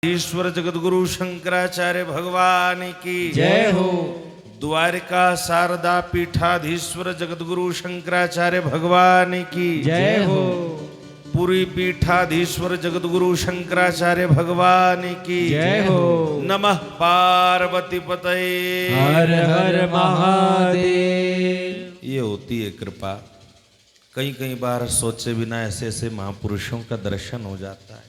ईश्वर जगतगुरु शंकराचार्य भगवान की जय हो। द्वारिका शारदा पीठाधीश्वर जगतगुरु शंकराचार्य भगवान की जय हो। पुरी पीठाधीश्वर जगतगुरु शंकराचार्य भगवान की जय हो। नमः पार्वती पतये हर हर महादेव। ये होती है कृपा। कई कई बार सोचे बिना ऐसे ऐसे महापुरुषों का दर्शन हो जाता है।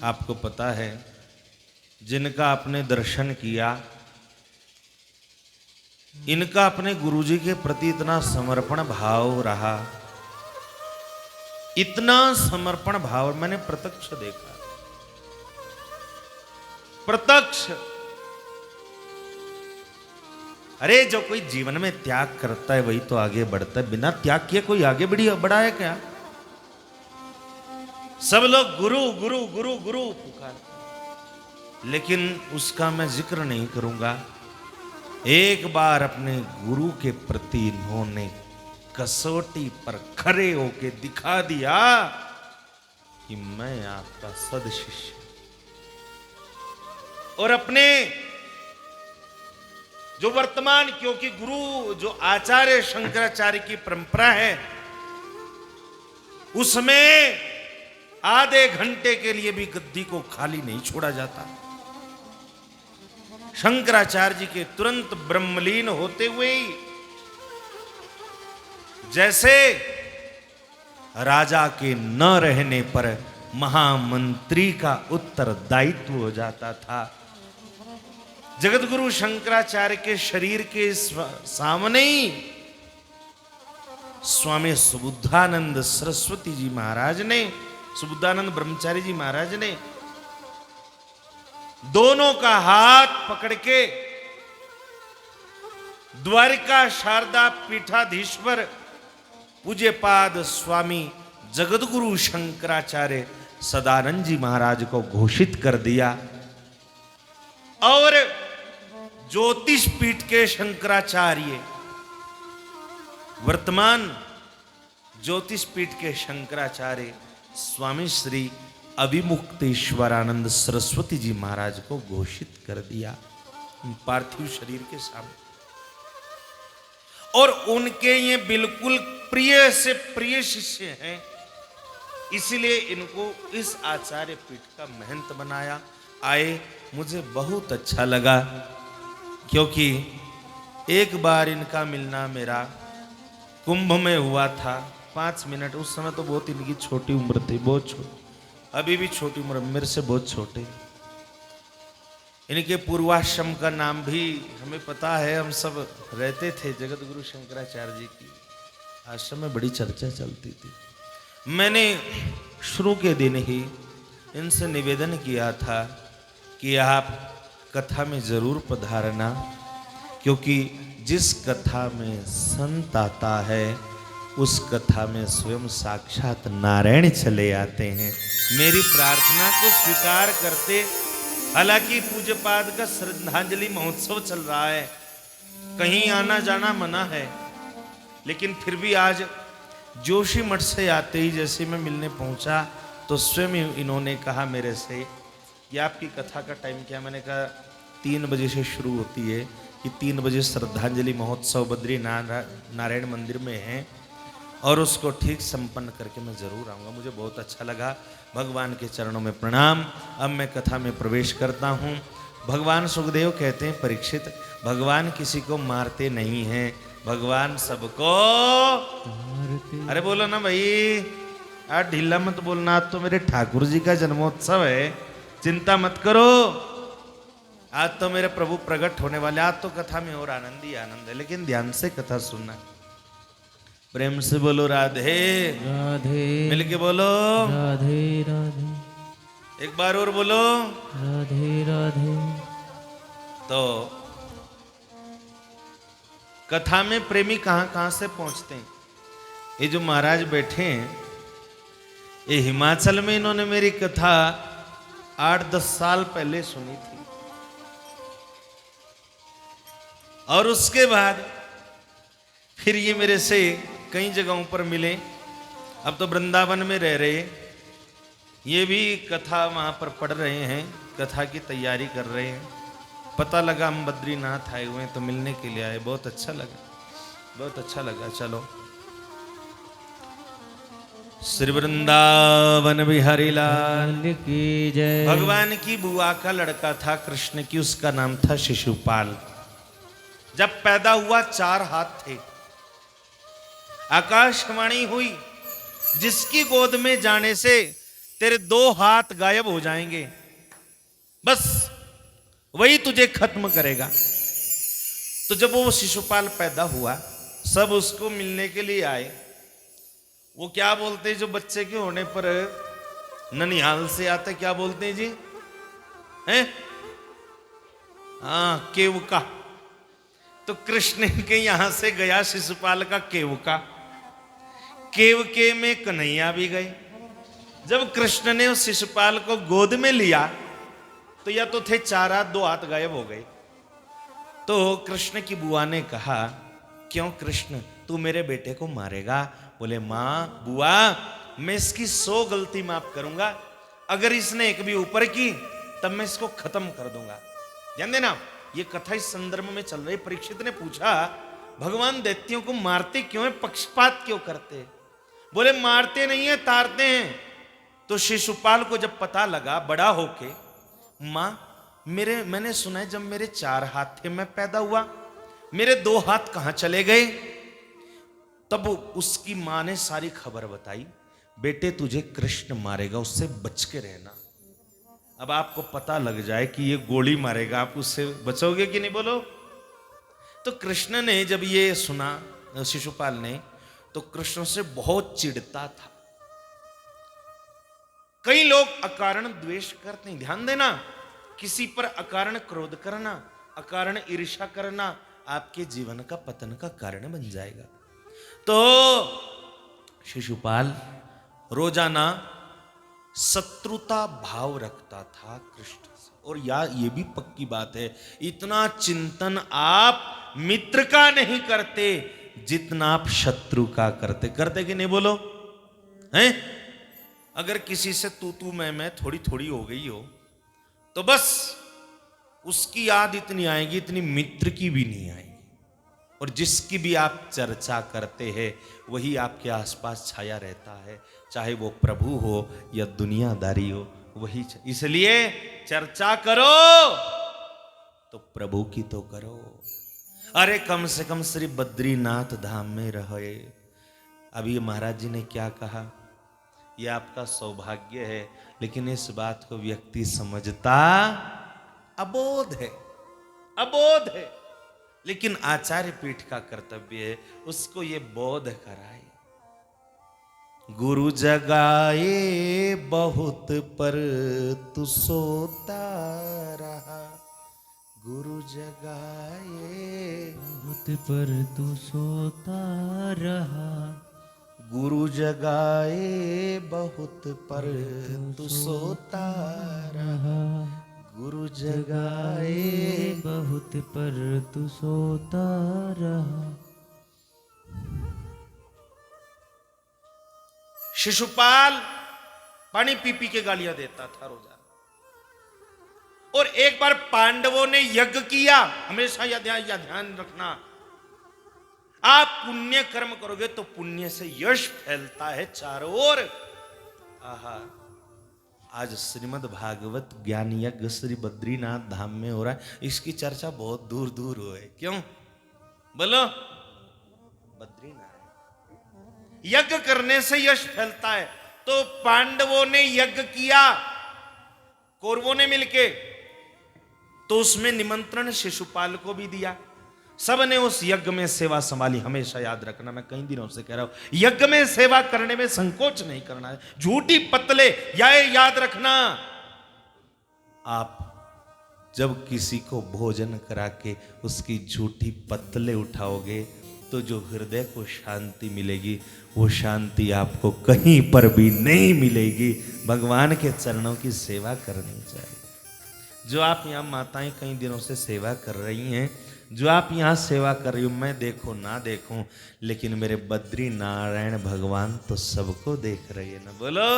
आपको पता है, जिनका आपने दर्शन किया, इनका अपने गुरुजी के प्रति इतना समर्पण भाव रहा, इतना समर्पण भाव मैंने प्रत्यक्ष देखा। प्रत्यक्ष। अरे जो कोई जीवन में त्याग करता है वही तो आगे बढ़ता है। बिना त्याग किए कोई आगे बढ़ा है क्या? सब लोग गुरु गुरु गुरु गुरु पुकारते, लेकिन उसका मैं जिक्र नहीं करूंगा। एक बार अपने गुरु के प्रति इन्होंने कसौटी पर खड़े होके दिखा दिया कि मैं आपका सदशिष्य। और अपने जो वर्तमान, क्योंकि गुरु जो आचार्य शंकराचार्य की परंपरा है, उसमें आधे घंटे के लिए भी गद्दी को खाली नहीं छोड़ा जाता। शंकराचार्य जी के तुरंत ब्रह्मलीन होते हुए ही जैसे राजा के न रहने पर महामंत्री का उत्तरदायित्व हो जाता था, जगतगुरु शंकराचार्य के शरीर के सामने ही स्वामी सुबुद्धानंद सरस्वती जी महाराज ने, सुबुद्धानंद ब्रह्मचारी जी महाराज ने दोनों का हाथ पकड़ के द्वारिका शारदा पीठाधीश्वर पूज्यपाद स्वामी जगतगुरु शंकराचार्य सदानंद जी महाराज को घोषित कर दिया। और ज्योतिष पीठ के शंकराचार्य, वर्तमान ज्योतिष पीठ के शंकराचार्य स्वामी श्री अभिमुक्तेश्वरानंद सरस्वती जी महाराज को घोषित कर दिया पार्थिव शरीर के सामने। और उनके ये बिल्कुल प्रिय से प्रिय शिष्य हैं, इसलिए इनको इस आचार्य पीठ का महंत बनाया। आए, मुझे बहुत अच्छा लगा, क्योंकि एक बार इनका मिलना मेरा कुंभ में हुआ था। 5 मिनट, उस समय तो बहुत इनकी छोटी उम्र थी, बहुत छोटी, अभी भी छोटी उम्र, मेरे से बहुत छोटे। इनके पूर्वाश्रम का नाम भी हमें पता है, हम सब रहते थे जगतगुरु शंकराचार्य जी की आश्रम में बड़ी चर्चा चलती थी। मैंने शुरू के दिन ही इनसे निवेदन किया था कि आप कथा में जरूर पधारना, क्योंकि जिस कथा में संत आता है उस कथा में स्वयं साक्षात नारायण चले आते हैं। मेरी प्रार्थना को स्वीकार करते। हालांकि पूज्यपाद का श्रद्धांजलि महोत्सव चल रहा है, कहीं आना जाना मना है, लेकिन फिर भी आज जोशी मठ से आते ही जैसे मैं मिलने पहुंचा तो स्वयं इन्होंने कहा मेरे से कि आपकी कथा का टाइम क्या? मैंने कहा 3 बजे से शुरू होती है, कि 3 बजे श्रद्धांजलि महोत्सव बद्री नारायण मंदिर में है, और उसको ठीक संपन्न करके मैं जरूर आऊँगा। मुझे बहुत अच्छा लगा। भगवान के चरणों में प्रणाम। अब मैं कथा में प्रवेश करता हूँ। भगवान सुखदेव कहते हैं, परीक्षित, भगवान किसी को मारते नहीं हैं, भगवान सबको अरे बोलो ना भाई, आज ढीला मत बोलना, आज तो मेरे ठाकुर जी का जन्मोत्सव है, चिंता मत करो। आज तो मेरे प्रभु प्रकट होने वाले, आज तो कथा में और आनंद ही आनंद है, लेकिन ध्यान से कथा सुनना। प्रेम से बोलो राधे राधे। मिलके बोलो राधे राधे। एक बार और बोलो राधे राधे। तो कथा में प्रेमी कहां कहां से पहुंचते हैं। ये जो महाराज बैठे हैं, ये हिमाचल में इन्होंने मेरी कथा 8-10 साल पहले सुनी थी, और उसके बाद फिर ये मेरे से कई जगहों पर मिले। अब तो वृंदावन में रह रहे, ये भी कथा वहाँ पर पढ़ रहे हैं, कथा की तैयारी कर रहे हैं। पता लगा हम बद्रीनाथ आए हुए हैं तो मिलने के लिए आए। बहुत अच्छा लगा, बहुत अच्छा लगा। चलो, श्री वृंदावन बिहारी लाल लाल की जय। भगवान की बुआ का लड़का था कृष्ण की, उसका नाम था शिशुपाल। जब पैदा हुआ 4 हाथ थे। आकाशवाणी हुई, जिसकी गोद में जाने से तेरे 2 हाथ गायब हो जाएंगे, बस वही तुझे खत्म करेगा। तो जब वो शिशुपाल पैदा हुआ, सब उसको मिलने के लिए आए। वो क्या बोलते हैं जो बच्चे के होने पर ननिहाल से आते, क्या बोलते हैं जी? हैं? हाँ, केवका। तो कृष्ण के यहां से गया शिशुपाल का केवका। केवके में कन्हैया भी गए। जब कृष्ण ने उस शिशुपाल को गोद में लिया तो या तो थे 4 हाथ, 2 हाथ गायब हो गए। तो कृष्ण की बुआ ने कहा, क्यों कृष्ण, तू मेरे बेटे को मारेगा? बोले, मां बुआ, मैं इसकी 100 गलती माफ करूंगा, अगर इसने एक भी ऊपर की तब मैं इसको खत्म कर दूंगा। ध्यान देना, ये कथा इस संदर्भ में चल रही। परीक्षित ने पूछा, भगवान दैत्यों को मारते क्यों है, पक्षपात क्यों करते? बोले, मारते नहीं है, तारते हैं। तो शिशुपाल को जब पता लगा बड़ा होके, मां मैंने सुना है जब मेरे 4 हाथ थे मैं पैदा हुआ, मेरे 2 हाथ कहां चले गए? तब उसकी मां ने सारी खबर बताई। बेटे, तुझे कृष्ण मारेगा, उससे बच के रहना। अब आपको पता लग जाए कि ये गोली मारेगा, आप उससे बचोगे कि नहीं? बोलो। तो कृष्ण ने जब ये सुना, शिशुपाल ने, तो कृष्ण से बहुत चिढ़ता था। कई लोग अकारण द्वेष करते हैं। ध्यान देना, किसी पर अकारण क्रोध करना, अकारण ईर्ष्या करना आपके जीवन का पतन का कारण बन जाएगा। तो शिशुपाल रोजाना शत्रुता भाव रखता था कृष्ण से। और ये भी पक्की बात है, इतना चिंतन आप मित्र का नहीं करते जितना आप शत्रु का करते। करते कि नहीं? बोलो। हैं? अगर किसी से तू मैं थोड़ी थोड़ी हो गई हो तो बस उसकी याद इतनी आएगी, इतनी मित्र की भी नहीं आएगी। और जिसकी भी आप चर्चा करते हैं वही आपके आसपास छाया रहता है, चाहे वो प्रभु हो या दुनियादारी हो, वही। इसलिए चर्चा करो तो प्रभु की तो करो। अरे कम से कम श्री बद्रीनाथ धाम में रहे। अभी महाराज जी ने क्या कहा, यह आपका सौभाग्य है, लेकिन इस बात को व्यक्ति समझता अबोध है, अबोध है। लेकिन आचार्य पीठ का कर्तव्य है उसको ये बोध कराए। गुरु जगाए बहुत पर तू सोता रहा, गुरु जगाए बहुत पर तू सोता रहा, गुरु जगाए बहुत पर तू सोता रहा, गुरु जगाए बहुत पर तू सोता रहा। शिशुपाल पानी पी पी के गालियां देता था रोजाना। और एक बार पांडवों ने यज्ञ किया। हमेशा यह ध्यान रखना, आप पुण्य कर्म करोगे तो पुण्य से यश फैलता है चारों ओर। आहा, आज श्रीमद् भागवत ज्ञान यज्ञ श्री बद्रीनाथ धाम में हो रहा है। इसकी चर्चा बहुत दूर दूर हो है। क्यों? बोलो। बद्रीनाथ यज्ञ करने से यश फैलता है। तो पांडवों ने यज्ञ किया कौरवों ने मिलके, तो उसमें निमंत्रण शिशुपाल को भी दिया। सबने उस यज्ञ में सेवा संभाली। हमेशा याद रखना, मैं कई दिनों से कह रहा हूं, यज्ञ में सेवा करने में संकोच नहीं करना है। झूठी पतले याद रखना, आप जब किसी को भोजन करा के उसकी झूठी पतले उठाओगे तो जो हृदय को शांति मिलेगी वो शांति आपको कहीं पर भी नहीं मिलेगी। भगवान के चरणों की सेवा करनी चाहिए। जो आप यहाँ माताएं कई दिनों से सेवा कर रही हैं, जो आप यहाँ सेवा कर रही हो, मैं देखो ना देखूं, लेकिन मेरे बद्री नारायण भगवान तो सबको देख रहे हैं ना। बोलो।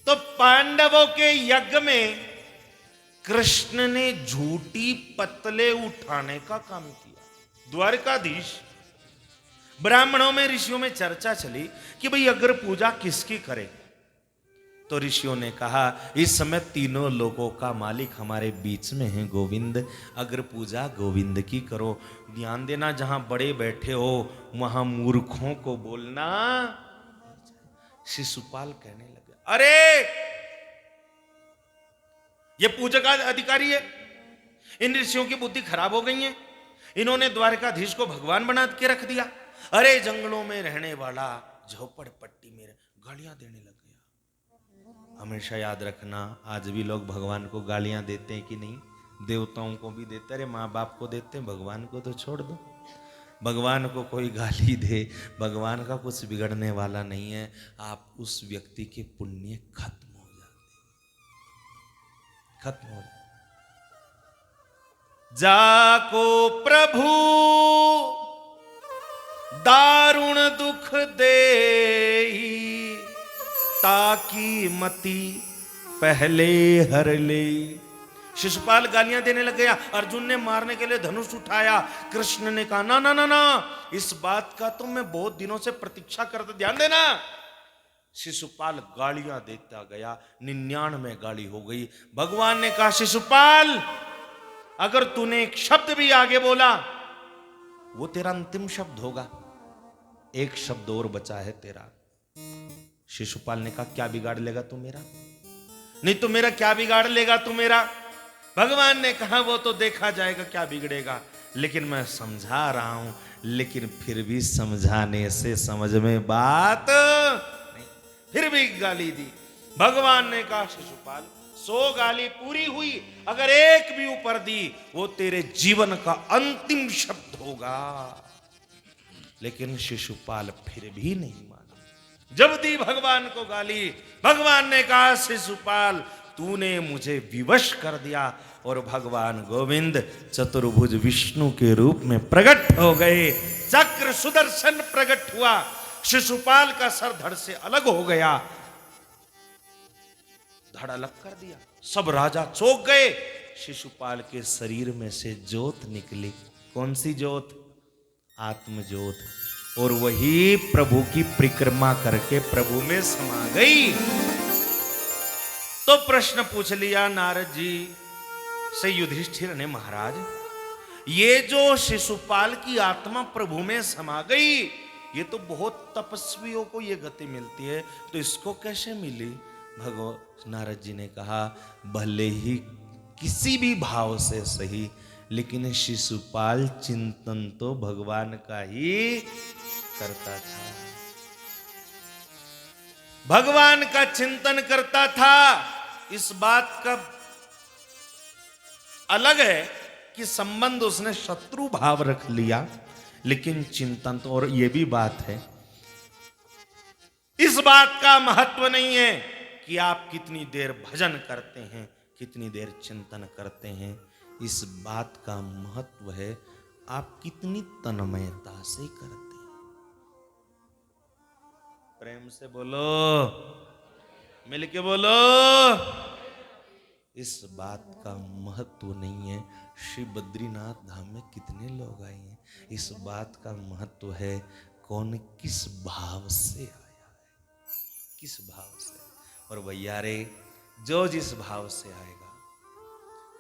तो पांडवों के यज्ञ में कृष्ण ने झूठी पतले उठाने का काम किया। द्वारकाधीश, ब्राह्मणों में ऋषियों में चर्चा चली कि भाई अगर पूजा किसकी करे, तो ऋषियों ने कहा इस समय तीनों लोगों का मालिक हमारे बीच में है गोविंद, अगर पूजा गोविंद की करो। ध्यान देना, जहां बड़े बैठे हो वहां मूर्खों को बोलना। शिशुपाल कहने लगे, अरे ये पूजा का अधिकारी है, इन ऋषियों की बुद्धि खराब हो गई है, इन्होंने द्वारकाधीश को भगवान बना के रख दिया। अरे जंगलों में रहने वाला झोपड़पट्टी में गालियां देने लग गया। हमेशा याद रखना, आज भी लोग भगवान को गालियां देते हैं कि नहीं? देवताओं को भी देते, अरे माँ बाप को देते हैं, भगवान को तो छोड़ दो। भगवान को कोई गाली दे, भगवान का कुछ बिगड़ने वाला नहीं है। आप उस व्यक्ति के पुण्य खत्म हो जाते, खत्म हो जाते। जाको प्रभु दारुण दुख दे, ताकि मति पहले हर ले। शिशुपाल गालियां देने लग गया। अर्जुन ने मारने के लिए धनुष उठाया। कृष्ण ने कहा ना ना ना ना, इस बात का तो मैं बहुत दिनों से प्रतीक्षा करता, ध्यान देना। शिशुपाल गालियां देता गया, 99 गाली हो गई। भगवान ने कहा शिशुपाल, अगर तूने एक शब्द भी आगे बोला वो तेरा अंतिम शब्द होगा, एक शब्द और बचा है तेरा। शिशुपाल ने कहा क्या बिगाड़ लेगा तू मेरा? नहीं तो मेरा क्या बिगाड़ लेगा तू मेरा? भगवान ने कहा वो तो देखा जाएगा क्या बिगड़ेगा, लेकिन मैं समझा रहा हूं, लेकिन फिर भी समझाने से समझ में बात नहीं, फिर भी गाली दी। भगवान ने कहा शिशुपाल 100 गाली पूरी हुई, अगर एक भी ऊपर दी वो तेरे जीवन का अंतिम शब्द होगा। लेकिन शिशुपाल फिर भी नहीं माना। जब दी भगवान को गाली, भगवान ने कहा शिशुपाल तूने मुझे विवश कर दिया। और भगवान गोविंद चतुर्भुज विष्णु के रूप में प्रकट हो गए। चक्र सुदर्शन प्रकट हुआ, शिशुपाल का सर धड़ से अलग हो गया, धड़ अलग कर दिया। सब राजा चौंक गए। शिशुपाल के शरीर में से ज्योत निकली। कौन सी ज्योत? आत्मज्योत। और वही प्रभु की परिक्रमा करके प्रभु में समा गई। तो प्रश्न पूछ लिया नारद जी से युधिष्ठिर ने, महाराज ये जो शिशुपाल की आत्मा प्रभु में समा गई, ये तो बहुत तपस्वियों को ये गति मिलती है, तो इसको कैसे मिली? भगवान नारद जी ने कहा भले ही किसी भी भाव से सही, लेकिन शिशुपाल चिंतन तो भगवान का ही करता था, भगवान का चिंतन करता था। इस बात का अलग है कि संबंध उसने शत्रु भाव रख लिया, लेकिन चिंतन तो, और यह भी बात है, इस बात का महत्व नहीं है कि आप कितनी देर भजन करते हैं, कितनी देर चिंतन करते हैं। इस बात का महत्व है आप कितनी तन्मयता से करते हैं। प्रेम से बोलो, मिलके बोलो। इस बात का महत्व नहीं है श्री बद्रीनाथ धाम में कितने लोग आए हैं, इस बात का महत्व है कौन किस भाव से आया है, किस भाव से। और भैया रे, जो जिस भाव से आएगा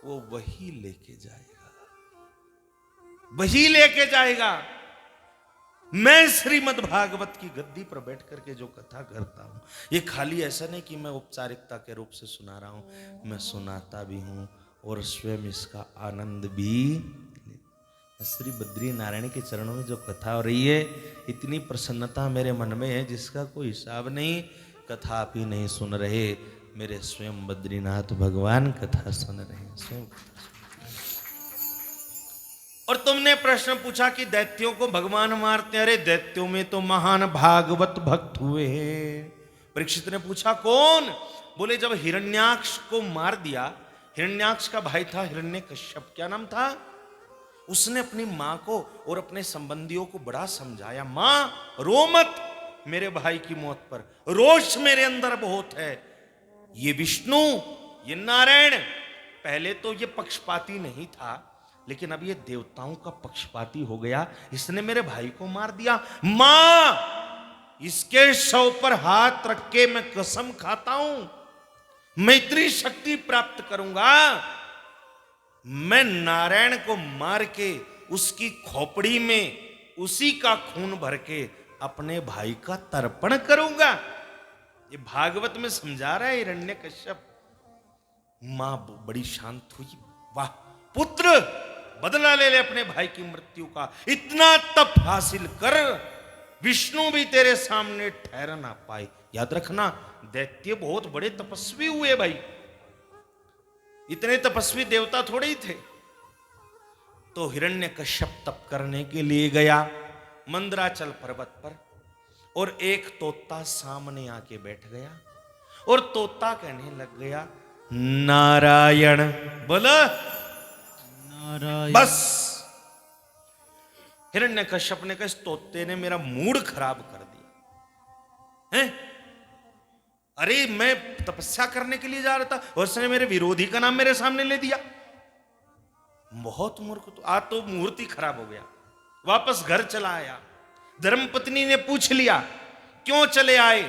वो वही लेके जाएगा, वही लेके जाएगा। मैं श्रीमद् भागवत की गद्दी पर बैठ करके जो कथा करता हूं, ये खाली ऐसा नहीं कि मैं औपचारिकता के रूप से सुना रहा हूं, मैं सुनाता भी हूं और स्वयं इसका आनंद भी। श्री बद्री नारायण के चरणों में जो कथा हो रही है, इतनी प्रसन्नता मेरे मन में है जिसका कोई हिसाब नहीं। कथा आप ही नहीं सुन रहे, मेरे स्वयं बद्रीनाथ भगवान कथा सुन रहे हैं, स्वयं। और तुमने प्रश्न पूछा कि दैत्यों को भगवान मारते हैं। अरे दैत्यों में तो महान भागवत भक्त हुए हैं। परीक्षित ने पूछा कौन? बोले जब हिरण्याक्ष को मार दिया, हिरण्याक्ष का भाई था हिरण्यकश्यप, क्या नाम था? उसने अपनी मां को और अपने संबंधियों को बड़ा समझाया, मां रो मत मेरे भाई की मौत पर, रोष मेरे अंदर बहुत है। ये विष्णु, ये नारायण, पहले तो ये पक्षपाती नहीं था, लेकिन अब ये देवताओं का पक्षपाती हो गया। इसने मेरे भाई को मार दिया। मां, इसके शव पर हाथ रख के मैं कसम खाता हूं, मैं इतनी शक्ति प्राप्त करूंगा, मैं नारायण को मार के उसकी खोपड़ी में उसी का खून भर के अपने भाई का तर्पण करूंगा। ये भागवत में समझा रहा है हिरण्यकश्यप। मां बड़ी शांत हुई। वाह पुत्र, बदला ले ले अपने भाई की मृत्यु का। इतना तप हासिल कर, विष्णु भी तेरे सामने ठहर ना पाए। याद रखना, दैत्य बहुत बड़े तपस्वी हुए भाई, इतने तपस्वी देवता थोड़े ही थे। तो हिरण्यकश्यप तप करने के लिए गया मंदराचल पर्वत पर, और एक तोता सामने आके बैठ गया, और तोता कहने लग गया नारायण। बोला नारायण। बस हिरण्यकश्यप ने कहा, इस तोते ने मेरा मूड खराब कर दिया है। अरे मैं तपस्या करने के लिए जा रहा था और उसने मेरे विरोधी का नाम मेरे सामने ले दिया। बहुत मूर्ख। तो आज तो मुहूर्त ही खराब हो गया। वापस घर चला आया। धर्मपत्नी ने पूछ लिया, क्यों चले आए?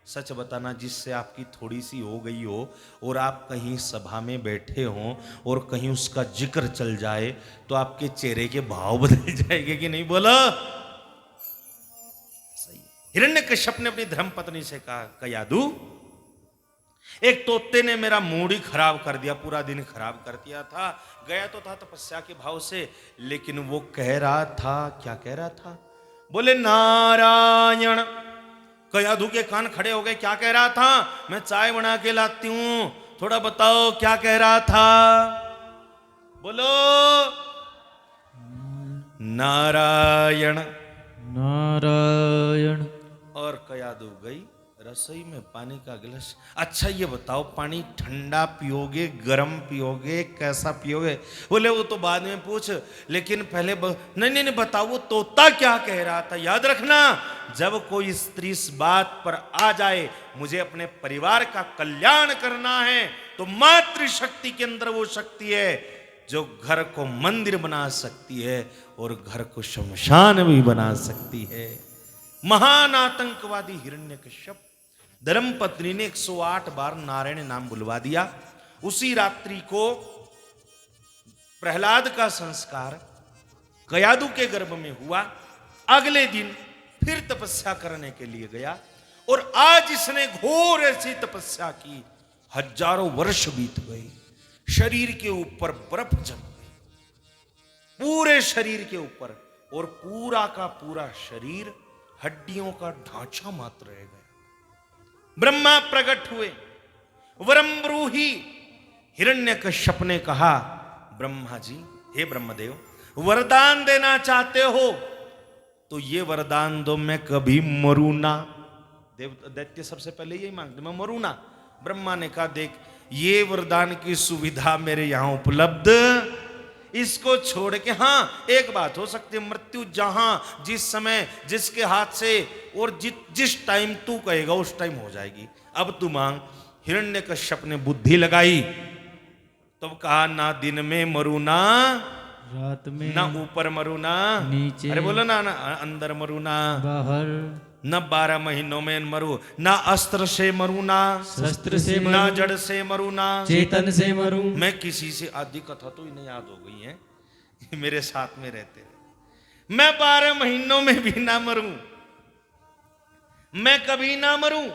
सच बताना, जिससे आपकी थोड़ी सी हो गई हो और आप कहीं सभा में बैठे हो और कहीं उसका जिक्र चल जाए तो आपके चेहरे के भाव बदल जाएंगे कि नहीं? बोलो सही। हिरण्यकश्यप ने अपनी धर्मपत्नी से कहा, कयादू, एक तोते ने मेरा मूड ही खराब कर दिया, पूरा दिन खराब कर दिया था। गया तो था तपस्या के भाव से, लेकिन वो कह रहा था, क्या कह रहा था? बोले नारायण। कयादू के कान खड़े हो गए। क्या कह रहा था? मैं चाय बना के लाती हूं, थोड़ा बताओ क्या कह रहा था? बोलो नारायण नारायण। और कयादू गई रसोई में पानी का गिलास। अच्छा ये बताओ, पानी ठंडा पियोगे, गर्म पियोगे, कैसा पियोगे? बोले वो तो बाद में पूछ, लेकिन पहले नहीं नहीं बताओ वो तोता क्या कह रहा था। याद रखना, जब कोई स्त्री इस बात पर आ जाए मुझे अपने परिवार का कल्याण करना है, तो मातृशक्ति के अंदर वो शक्ति है जो घर को मंदिर बना सकती है और घर को शमशान भी बना सकती है। महान आतंकवादी हिरण्यकश्यप, धर्मपत्नी ने 108 बार नारायण नाम बुलवा दिया। उसी रात्रि को प्रहलाद का संस्कार कयादू के गर्भ में हुआ। अगले दिन फिर तपस्या करने के लिए गया, और आज इसने घोर ऐसी तपस्या की, हजारों वर्ष बीत गए। शरीर के ऊपर बर्फ जम गई, पूरे शरीर के ऊपर, और पूरा का पूरा शरीर हड्डियों का ढांचा मात्र रह गया। ब्रह्मा प्रकट हुए। वरम ब्रूहि। हिरण्यकश्यप ने कहा, ब्रह्मा जी, हे ब्रह्मदेव, वरदान देना चाहते हो तो ये वरदान दो, मैं कभी मरू ना। दैत्य सबसे पहले यही मांगते, मैं मरू ना। ब्रह्मा ने कहा, देख ये वरदान की सुविधा मेरे यहां उपलब्ध, इसको छोड़ के, हाँ एक बात हो सकती है, मृत्यु जहां जिस समय जिसके हाथ से और जिस टाइम तू कहेगा उस टाइम हो जाएगी। अब तू मांग। हिरण्यकश्यप ने बुद्धि लगाई, तब कहा, ना दिन में मरू ना रात में, ना ऊपर मरू ना नीचे, अरे बोलो ना अंदर मरू ना बाहर, न 12 महीनों में मरू, ना अस्त्र से मरू ना शस्त्र से मरूं, ना जड़ से मरू ना चेतन से मरूं। मैं किसी से, आदि कथा तो इन्हें याद हो गई है, मेरे साथ में रहते रहे। मैं 12 महीनों में भी ना मरूं, मैं कभी ना मरूं,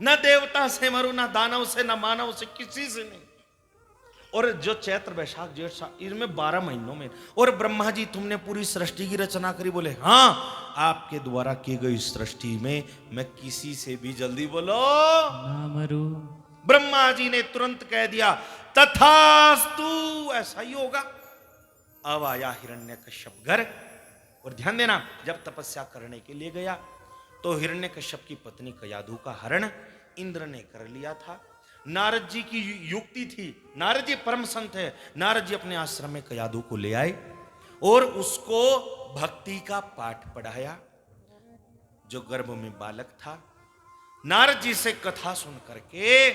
ना देवता से मरूं, ना दानव से, ना मानव से, किसी से नहीं। और जो चैत्र वैशाख जेठ साल, इनमें 12 महीनों में। और ब्रह्मा जी, तुमने पूरी सृष्टि की रचना करी। बोले हाँ, आपके द्वारा की गई सृष्टि में मैं किसी से भी, जल्दी बोलो, ना मरूं। ब्रह्मा जी ने तुरंत कह दिया, तथास्तु, ऐसा ही होगा। अब आया हिरण्यकश्यप घर। और ध्यान देना, जब तपस्या करने के लिए गया तो हिरण्यकश्यप की पत्नी कयाधु का हरण इंद्र ने कर लिया था। नारद जी की युक्ति थी, नारद जी परम संत है, नारद जी अपने आश्रम में कयाधु को ले आए और उसको भक्ति का पाठ पढ़ाया। जो गर्भ में बालक था, नारद जी से कथा सुन करके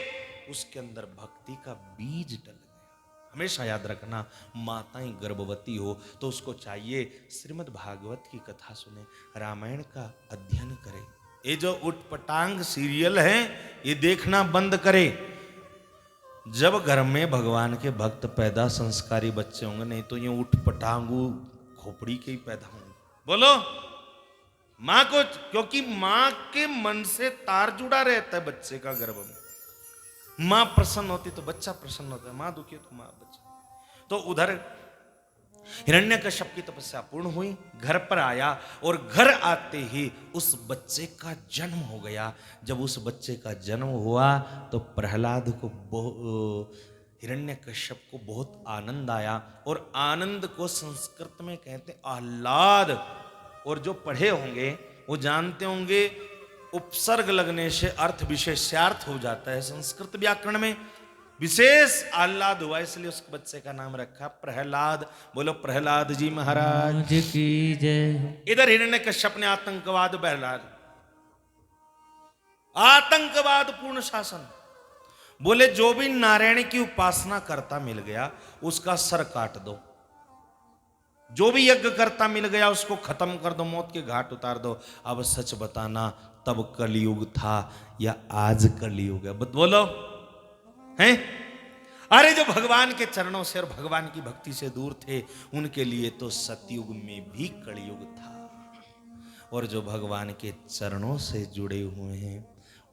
उसके अंदर भक्ति का बीज डल गया। हमेशा याद रखना, माताएं गर्भवती हो तो उसको चाहिए श्रीमद् भागवत की कथा सुने, रामायण का अध्ययन करे। ये जो उटपटांग सीरियल है ये देखना बंद करे। जब घर में भगवान के भक्त पैदा संस्कारी बच्चे होंगे, नहीं तो ये उटपटांगू खोपड़ी के ही पैदा होंगे। बोलो माँ को, क्योंकि माँ के मन से तार जुड़ा रहता है बच्चे का गर्भ में। माँ प्रसन्न होती तो बच्चा प्रसन्न होता है, माँ दुखी तो माँ बच्चा। तो उधर हिरण्यकश्यप की तपस्या पूर्ण हुई, घर पर आया और घर आते ही उस बच्चे का जन्म हो गया। जब उस बच्चे का जन्म हुआ तो प्रहलाद को हिरण्यकश्यप को बहुत आनंद आया, और आनंद को संस्कृत में कहते आह्लाद। और जो पढ़े होंगे वो जानते होंगे उपसर्ग लगने से अर्थ विशेष्यार्थ हो जाता है। संस्कृत व्याकरण में विशेष आह्लाद हुआ, इसलिए उस बच्चे का नाम रखा प्रहलाद। बोलो प्रहलाद जी महाराज की जय। इधर हिरण्यकश्यप ने आतंकवाद प्रहलाद, आतंकवाद पूर्ण शासन। बोले जो भी नारायण की उपासना करता मिल गया उसका सर काट दो, जो भी यज्ञ करता मिल गया उसको खत्म कर दो, मौत के घाट उतार दो। अब सच बताना, तब कलयुग था या आज कलयुग है? बोलो हैं? अरे जो भगवान के चरणों से और भगवान की भक्ति से दूर थे उनके लिए तो सतयुग में भी कलयुग था, और जो भगवान के चरणों से जुड़े हुए हैं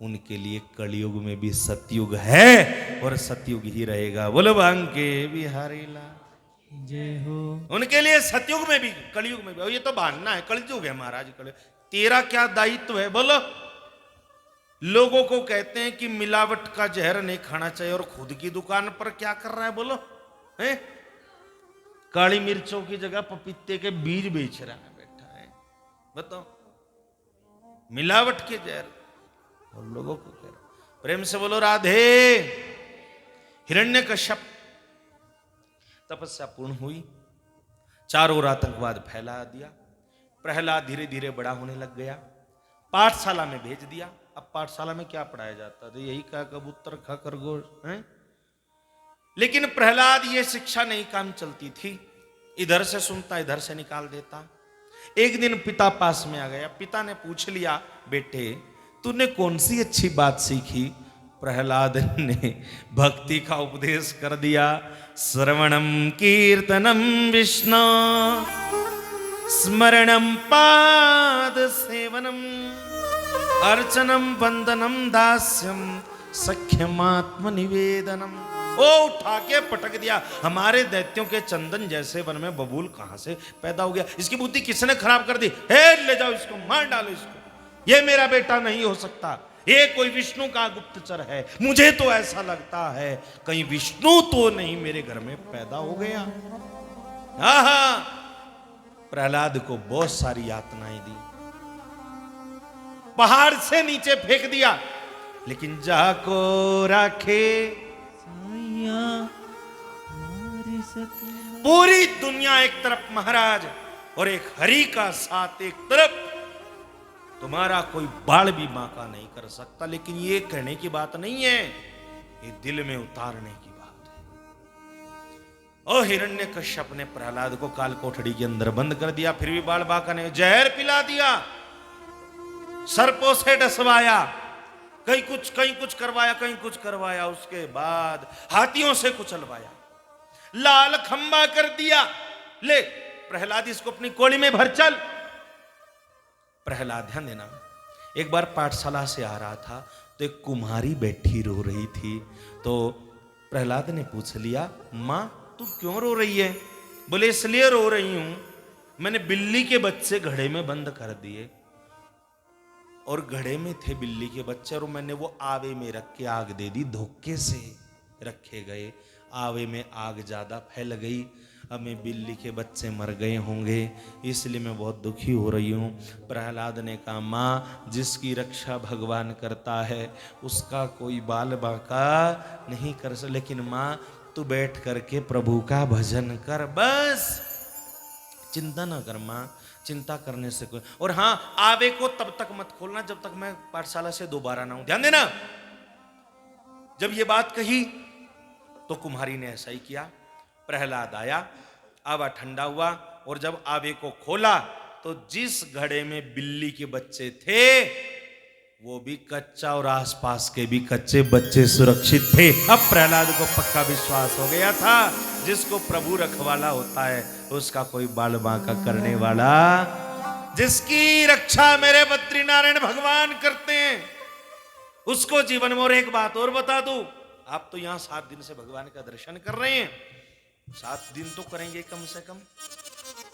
उनके लिए कलयुग में भी सतयुग है और सतयुग ही रहेगा। बोलो भांग के बिहारी लाल जय हो। उनके लिए सतयुग में भी कलयुग में भी। और ये तो बहाना है, कलयुग है महाराज, कलयुग। तेरा क्या दायित्व है? बोलो। लोगों को कहते हैं कि मिलावट का जहर नहीं खाना चाहिए, और खुद की दुकान पर क्या कर रहा है? बोलो हैं? काली मिर्चों की जगह पपीते के बीज बेच रहा है, बैठा है। बताओ, मिलावट के जहर और लोगों को कह रहा। प्रेम से बोलो राधे। हिरण्यकश्यप तपस्या पूर्ण हुई, चारों ओर आतंकवाद फैला दिया। प्रहलाद धीरे धीरे बड़ा होने लग गया, पाठशाला में भेज दिया। अब पाठशाला में क्या पढ़ाया जाता था? यही का कबूतर खा खरगोश हैं। लेकिन प्रहलाद ये शिक्षा नहीं काम चलती थी, इधर से सुनता इधर से निकाल देता। एक दिन पिता पास में आ गया, पिता ने पूछ लिया, बेटे तूने कौन सी अच्छी बात सीखी? प्रहलाद ने भक्ति का उपदेश कर दिया। श्रवणम कीर्तनम विष्णु स्मरणम पाद सेवनम अर्चनम वंदनम दास्यम सख्यमात्म निवेदनम। ओ उठा के पटक दिया। हमारे दैत्यों के चंदन जैसे वन में बबूल कहां से पैदा हो गया? इसकी बुद्धि किसने खराब कर दी? हे ले जाओ इसको, मार डालो इसको, ये मेरा बेटा नहीं हो सकता, ये कोई विष्णु का गुप्तचर है। मुझे तो ऐसा लगता है कहीं विष्णु तो नहीं मेरे घर में पैदा हो गया। आहा, प्रहलाद को बहुत सारी यातनाएं दी, पहाड़ से नीचे फेंक दिया, लेकिन जाको राखे पूरी दुनिया एक तरफ महाराज और एक हरि का साथ एक तरफ, तुम्हारा कोई बाल भी बांका नहीं कर सकता। लेकिन ये कहने की बात नहीं है, ये दिल में उतारने की बात है। और हिरण्यकश्यप ने प्रहलाद को काल कोठड़ी के अंदर बंद कर दिया, फिर भी बाल बांका ने जहर पिला दिया, सर्पों से डसवाया, कहीं कुछ करवाया, कहीं कुछ करवाया। उसके बाद हाथियों से कुचलवाया, लाल खंबा कर दिया। ले प्रहलाद इसको अपनी कोड़ी में भर चल। प्रहलाद, ध्यान देना, एक बार पाठशाला से आ रहा था तो एक कुम्हारी बैठी रो रही थी। तो प्रहलाद ने पूछ लिया, माँ तू क्यों रो रही है? बोले इसलिए रो रही हूं, मैंने बिल्ली के बच्चे घड़े में बंद कर दिए, और घड़े में थे बिल्ली के बच्चे, और मैंने वो आवे में रख के आग दे दी, धोखे से रखे गए, आवे में आग ज्यादा फैल गई, अब मैं बिल्ली के बच्चे मर गए होंगे, इसलिए मैं बहुत दुखी हो रही हूँ। प्रहलाद ने कहा, माँ जिसकी रक्षा भगवान करता है उसका कोई बाल बांका नहीं कर सकता, लेकिन माँ तू बैठ करके प्रभु का भजन कर, बस चिंता ना कर माँ, चिंता करने से कोई। और हाँ, आवे को तब तक मत खोलना जब तक मैं पाठशाला से दोबारा ना हूं। ध्यान देना। जब ये बात कही तो कुम्हारी ने ऐसा ही किया। प्रहलाद आया, आवा ठंडा हुआ, और जब आवे को खोला तो जिस घड़े में बिल्ली के बच्चे थे वो भी कच्चा और आसपास के भी कच्चे बच्चे सुरक्षित थे। अब प्रहलाद को पक्का विश्वास हो गया था, जिसको प्रभु रखवाला होता है उसका कोई बाल बांका करने वाला, जिसकी रक्षा मेरे बद्रीनारायण भगवान करते हैं उसको जीवन में। और एक बात और बता दूं, आप तो यहां 7 दिन से भगवान का दर्शन कर रहे हैं, 7 दिन तो करेंगे कम से कम।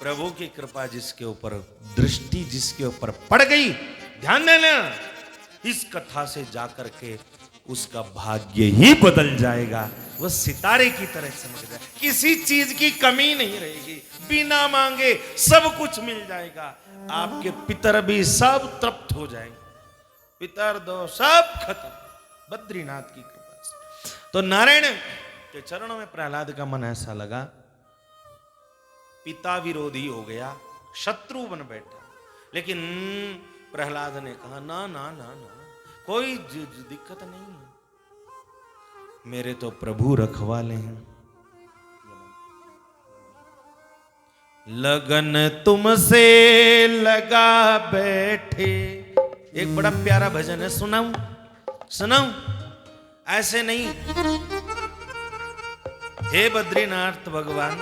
प्रभु की कृपा जिसके ऊपर, दृष्टि जिसके ऊपर पड़ गई, ध्यान देना, इस कथा से जाकर के उसका भाग्य ही बदल जाएगा। वह सितारे की तरह समझ जाए, किसी चीज की कमी नहीं रहेगी, बिना मांगे सब कुछ मिल जाएगा। आपके पितर भी सब तृप्त हो जाएंगे, पितर दो सब खत्म, बद्रीनाथ की कृपा से। तो नारायण के चरणों में प्रहलाद का मन ऐसा लगा, पिता विरोधी हो गया, शत्रु बन बैठा। लेकिन प्रहलाद ने कहा ना ना ना ना, कोई दिक्कत नहीं है, मेरे तो प्रभु रखवाले हैं। लगन तुमसे लगा बैठे, एक बड़ा प्यारा भजन है, सुनाऊं सुनाऊं? ऐसे नहीं। हे बद्रीनाथ भगवान,